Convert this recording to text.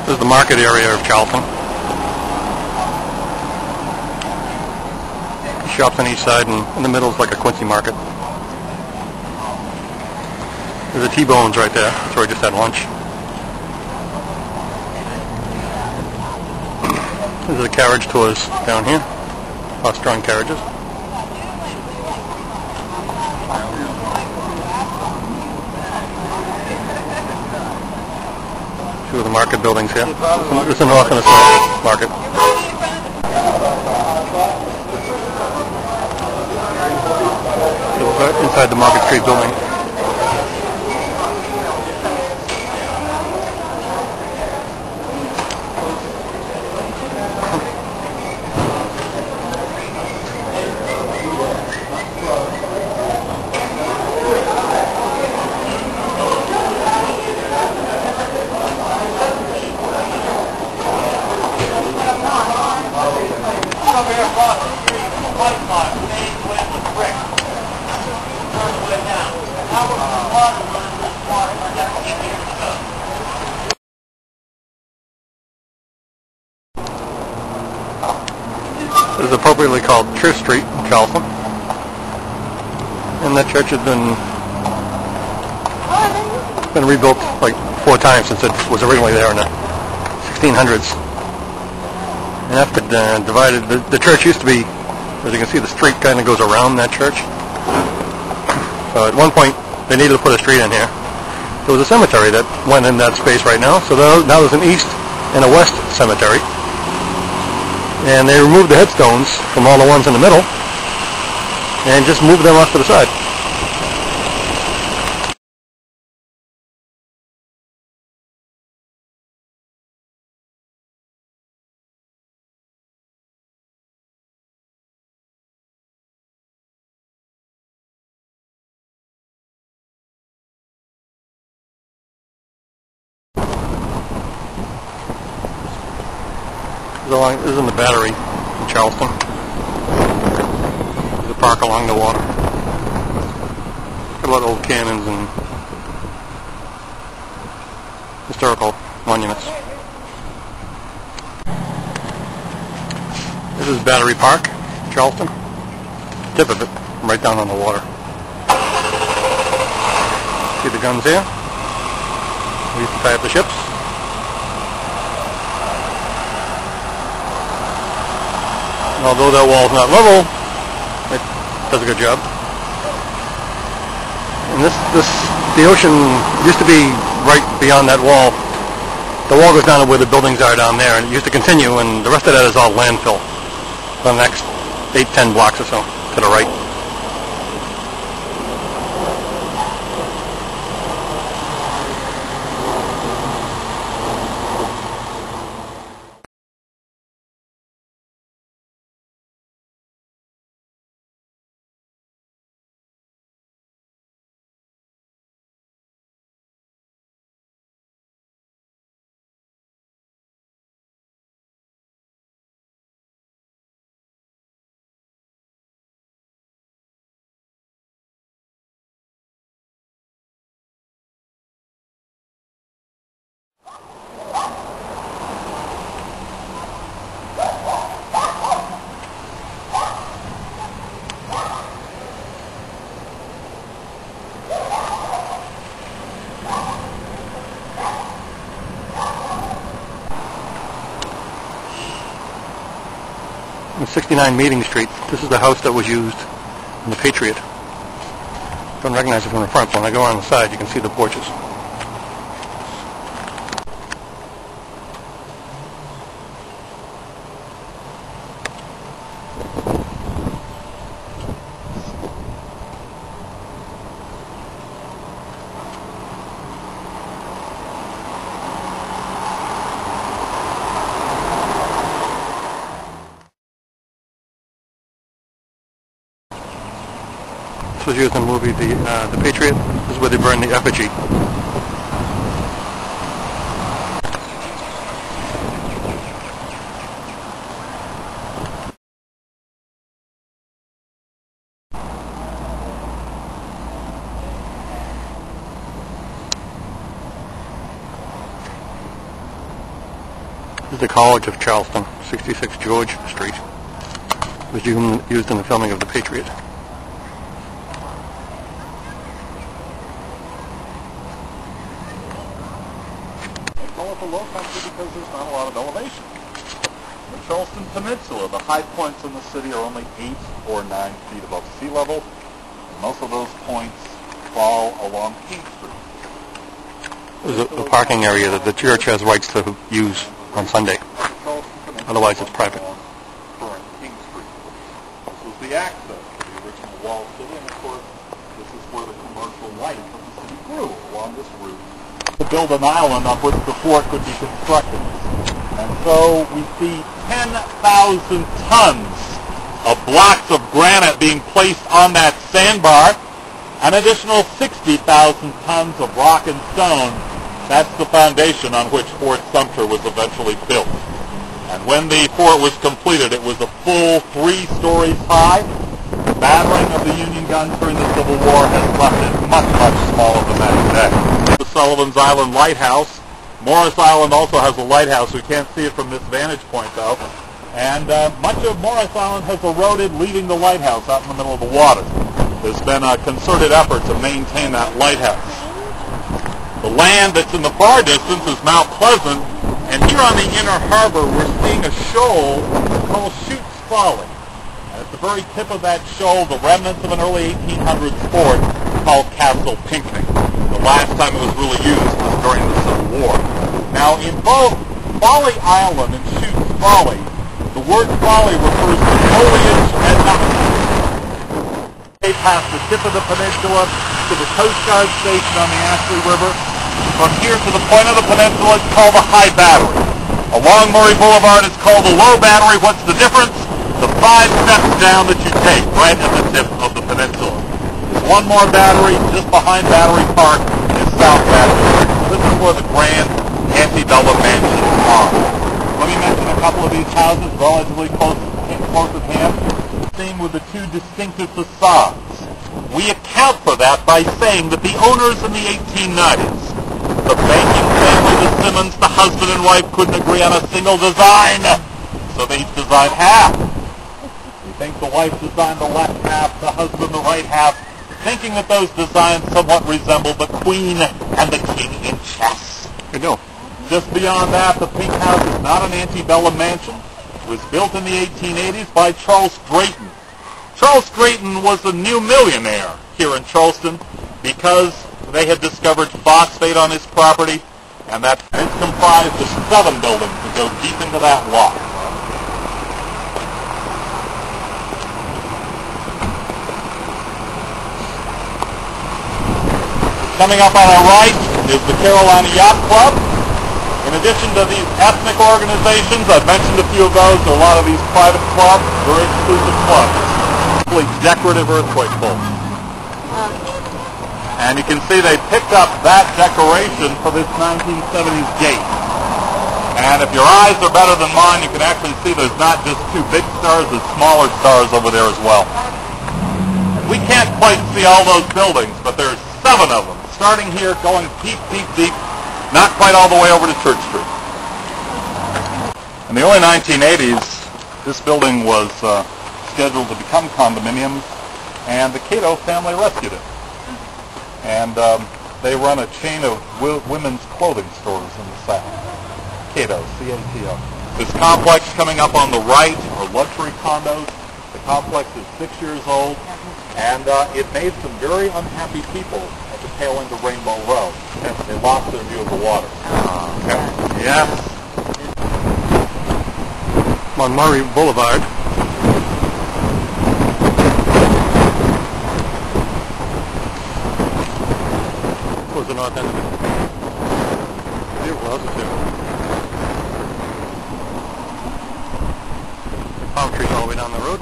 This is the market area of Charleston. Shops on each side, and in the middle is like a Quincy market. There's a T-Bones right there. That's where I just had lunch. These are the carriage tours down here. Horse-drawn carriages. Two of the market buildings here. This is the north and the south market. Inside the Market Street building. It is appropriately called Church Street in Charleston, and that church has been rebuilt like 4 times since it was originally there in the 1600s. And after divided, the church used to be, as you can see, the street kind of goes around that church. So at one point they needed to put a street in here. There was a cemetery that went in that space right now, so now there's an east and a west cemetery. And they removed the headstones from all the ones in the middle and just moved them off to the side. This is in the Battery in Charleston. There's a park along the water. Got a lot of old cannons and historical monuments. This is Battery Park, Charleston. Tip of it, right down on the water. See the guns here? We used to tie up the ships. Although that wall's not level, it does a good job. And the ocean used to be right beyond that wall. The wall goes down to where the buildings are down there, and it used to continue, and the rest of that is all landfill for the next 8-10 blocks or so to the right. On 69 Meeting Street, this is the house that was used in the Patriot. Don't recognize it from the front, but when I go around the side you can see the porches. This was used in the movie The Patriot. This is where they burned the effigy. is the College of Charleston, 66 George Street. It was used in the filming of The Patriot. They call it the low country because there's not a lot of elevation. The Charleston Peninsula, the high points in the city are only 8 or 9 feet above sea level. And most of those points fall along King Street. There's a parking area that the church has rights to use on Sunday. Otherwise it's private. King Street. This was the access to the original walled city, and of course, this is where the commercial life of the city grew, along this route, to build an island on which the fort could be constructed. And so we see 10,000 tons of blocks of granite being placed on that sandbar, an additional 60,000 tons of rock and stone. That's the foundation on which Fort Sumter was eventually built. And when the fort was completed, it was a full 3 stories high. The battering of the Union guns during the Civil War has left it much, much smaller than that today. The Sullivan's Island Lighthouse. Morris Island also has a lighthouse. We can't see it from this vantage point, though. And much of Morris Island has eroded, leaving the lighthouse out in the middle of the water. There's been a concerted effort to maintain that lighthouse. The land that's in the far distance is Mount Pleasant, and here on the inner harbor we're seeing a shoal called Chutes Folly. And at the very tip of that shoal, the remnants of an early 1800s fort called Castle Pinckney. The last time it was really used was during the Civil War. Now, in both Folly Island and Chutes Folly, the word folly refers to foliage and nothing. They pass the tip of the peninsula to the Coast Guard station on the Ashley River. From here to the point of the peninsula, it's called the High Battery. Along Murray Boulevard, it's called the Low Battery. What's the difference? The 5 steps down that you take right at the tip of the peninsula. There's one more battery just behind Battery Park is South Battery. This is where the grand antebellum mansions are. Let me mention a couple of these houses relatively close at hand. Same with the 2 distinctive facades. We account for that by saying that the owners in the 1890s, the banking family, the Simmons, the husband and wife, couldn't agree on a single design, so they each designed half. We think the wife designed the left half, the husband the right half, thinking that those designs somewhat resemble the Queen and the King in chess. You know. Just beyond that, the Pink House is not an antebellum mansion. It was built in the 1880s by Charles Drayton. Charles Drayton was a new millionaire here in Charleston because they had discovered phosphate on his property, and that it's comprised of 7 buildings that go deep into that lot. Coming up on our right is the Carolina Yacht Club. In addition to these ethnic organizations, I've mentioned a few of those, there are a lot of these private clubs, very exclusive clubs. Decorative earthquake bolts. And you can see they picked up that decoration for this 1970s gate. And if your eyes are better than mine, you can actually see there's not just 2 big stars, there's smaller stars over there as well. And we can't quite see all those buildings, but there's 7 of them, starting here, going deep, deep, deep, not quite all the way over to Church Street. In the early 1980s, this building was scheduled to become condominiums, and the Cato family rescued it. And they run a chain of women's clothing stores in the South. Cato, C-A-T-O. This complex coming up on the right are luxury condos. The complex is 6 years old, and it made some very unhappy people at the tail end of Rainbow Road. They lost their view of the water. Yes. On Murray Boulevard. Towards the north end of it. Beautiful houses here. Palm trees all the way down the road.